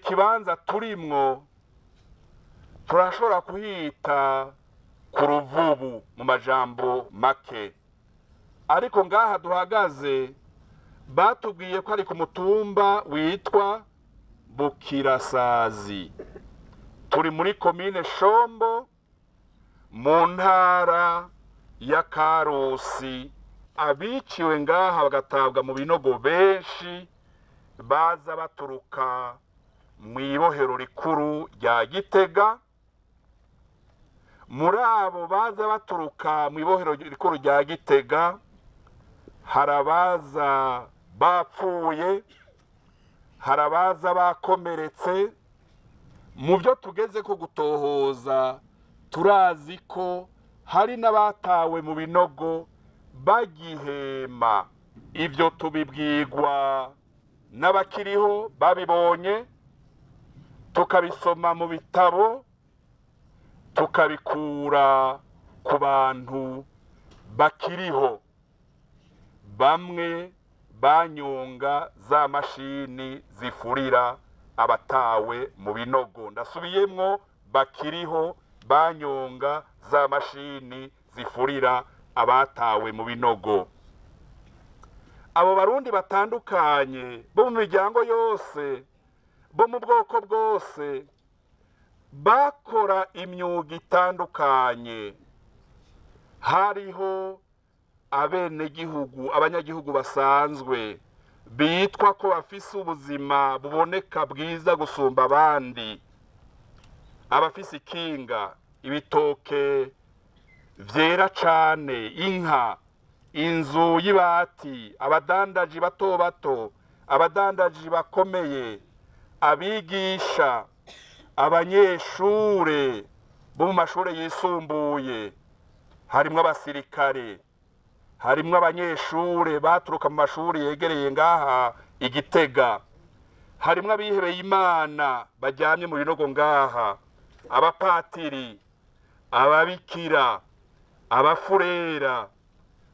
kibanza turimwo turashobora kuhita ku Ruvubu mu majambo make, ariko ngaha duhagaze batubwiye ko ari ku mutumba witwa Bukirasazi. Turi muri komine Shombo mu ntara ya Karusi. Abiciwe ngaha bagatabwa mu binogo benshi baza baturuka mu ibohero rikuru rya Gitega. Muri abo baza baturuka mu ibohero rikuru rya Gitega harabaza bapfuye, harabaza bakomeretse. Mu byo tugeze ko gutohoza turazi ko hari n'abatawe mu binogo bagihema. Ibyo tubibwirwa n'abakiriho babibonye, tukabisoma mu bitabo, tukabikura ku bantu bakiriho. Bamwe banyonga za mashini zifurira abatawe mu binogo. Ndasubiyemwo, bakiriho banyonga za mashini zifurira abatawe mu binogo. Abo barundi batandukanye bo mu miryango yose, bo mu bwoko bwose, bakora imyuga itandukanye. Hariho abanyagihugu basanzwe bitwa ko bafise ubuzima buboneka bwiza gusumba abandi, abafise ikinga, ibitoke vyera cane, inka, inzu y'ibati, abadandaji bato bato, abadandaji bakomeye, abigisha, abanyeshure bo mu mashure yisumbuye, harimwo abasirikare, harimwo abanyeshure baturuka mu mashuri yegereye ngaha Igitega, harimwo abihebeye Imana bajyamye mu binogo ngaha, abapatiri, ababikira, abafurera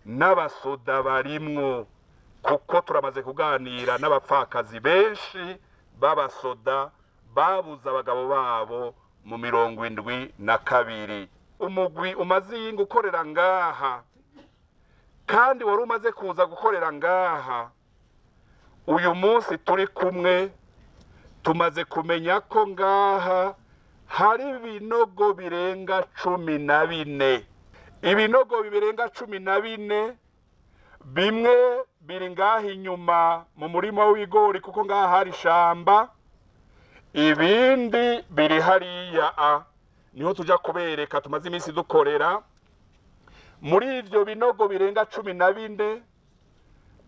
n'abasoda barimwo, kuko turamaze kuganira n'abapfakazi benshi b'abasoda babuze abagabo babo mu 72. Umugwi umaze gukorera ngaha kandi wari umaze kuza gukorera ngaha, uyu munsi turi kumwe tumaze kumenya ko ngaha hari ibinogo birenga 14. Ibinogo birenga 14 bimwe biri ngaha inyuma mu murima w'ibigori kuko ngaha hari ishamba, ibindi biri hariya niho tuja kubereka. Tumaze iminsi dukorera muri ivyo binogo birenga 14,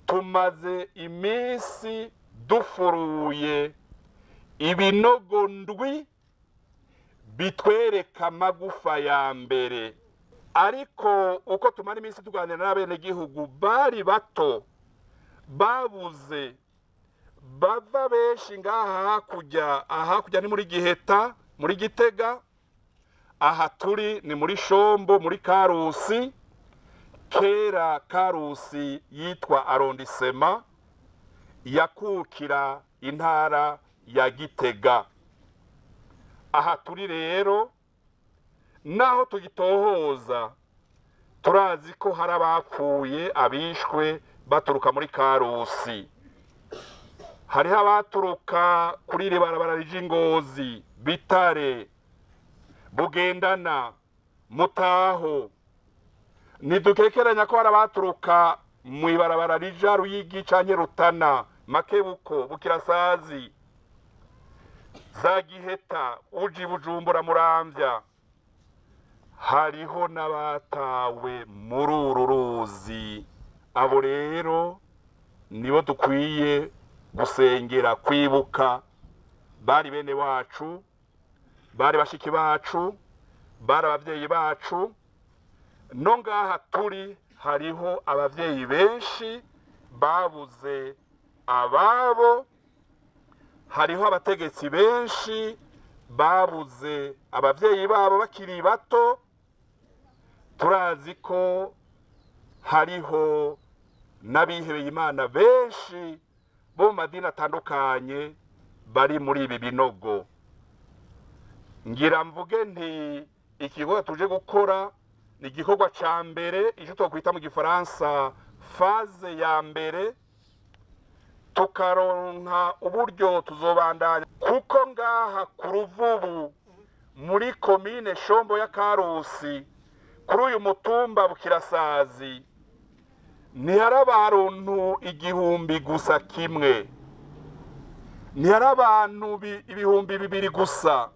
tumaze iminsi dufuruye ibinogo ndwi bitwereka amagufa ya mbere. Ariko uko tumara iminsi tuganira n'abenegihugu bari bato babuze, bava benshi ngaha hakurya ni muri Giheta, muri Gitega. Aha turi ni muri Shombo, muri Karusi. Kera Karusi yitwa arondisema, yakukira intara ya Gitega. Aha turi rero, naho tugitohoza turazi ko hari abapfuye, abishwe baturuka muri Karusi. Hariho abaturuka kuri iri barabara ry'Ingozi, Bitare, Bugendana, Mutaho. Nidukekeranya ko hari abaturuka mu ibarabara rija Ruyigi canke Rutana, Makebuko, Bukirasazi, za Giheta, uji Bujumbura, Muramvya. Hariho n'abatawe muri uru ruzi. Abo rero nibo dukwiye gusengera, kwibuka. Bari bene wacu, bari bashiki bacu, bari abavyeyi bacu. No ngaha turi hariho abavyeyi benshi babuze ababo, hariho abategetsi benshi babuze abavyeyi babo bakiri bato. Turazi ko hariho n'abihebeye Imana benshi bo mu madini atandukanye bari muri ibi binogo. Ngira mvuge nti igikorwa tuje gukora ni igikorwa ca mbere, ico twokwita mu gifaransa faze ya mbere, tukaronka uburyo tuzobandanya, kuko ngaha ku Ruvubu muri komine Shombo ya Karusi kuri uyu mutumba Bukirasazi ntihari abantu 1000 gusa kimwe, ntihari abantu 2000 gusa,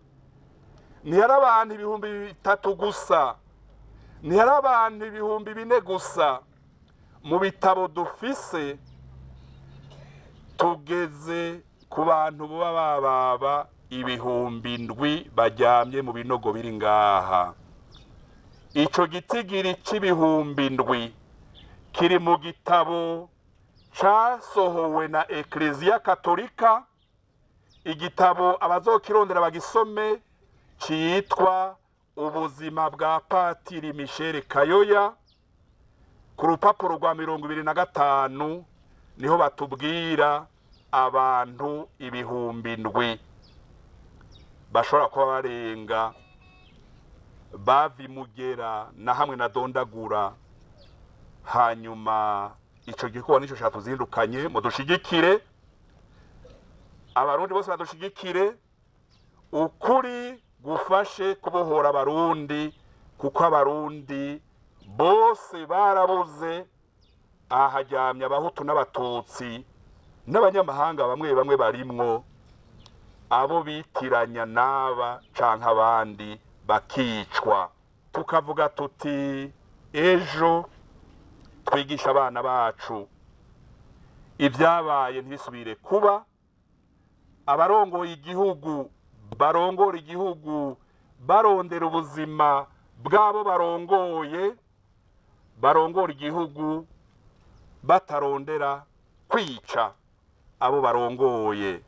ntihari abantu 3000 gusa, ntihari abantu 4000 gusa. Mu bitabo dufise tugeze ku bantu baba 7,000 baryamye mu binogo biri ngaha. Ico gitigiri c'7,000 kiri mu gitabo casohowe na Eklezia Katolika, igitabo abazokirondera bagisome citwa ubuzima bwa Patiri Michel Kayoya. Ku rupapuro rwa 25 niho batubwira abantu 7,000 bashobora kuba barenga bavimugera na hamwe na dondagura. Hanyuma ico gikorwa nico cyatuzindukanye, mudushigikire, abarundi bose badushigikire, ukuri gufashe kubohora abarundi, kuko abarundi bose barabuze. Ahajyamye abahutu n'abatutsi n'abanyamahanga bamwe barimwo, abo bitiranya naba canke abandi bakicwa. Tukavuga tuti ejo twigisha abana bacu ibyabaye ntibisubire kuba. Abarongoye igihugu barongora igihugu barondera ubuzima bwabo barongoye, barongora igihugu batarondera kwica abo barongoye.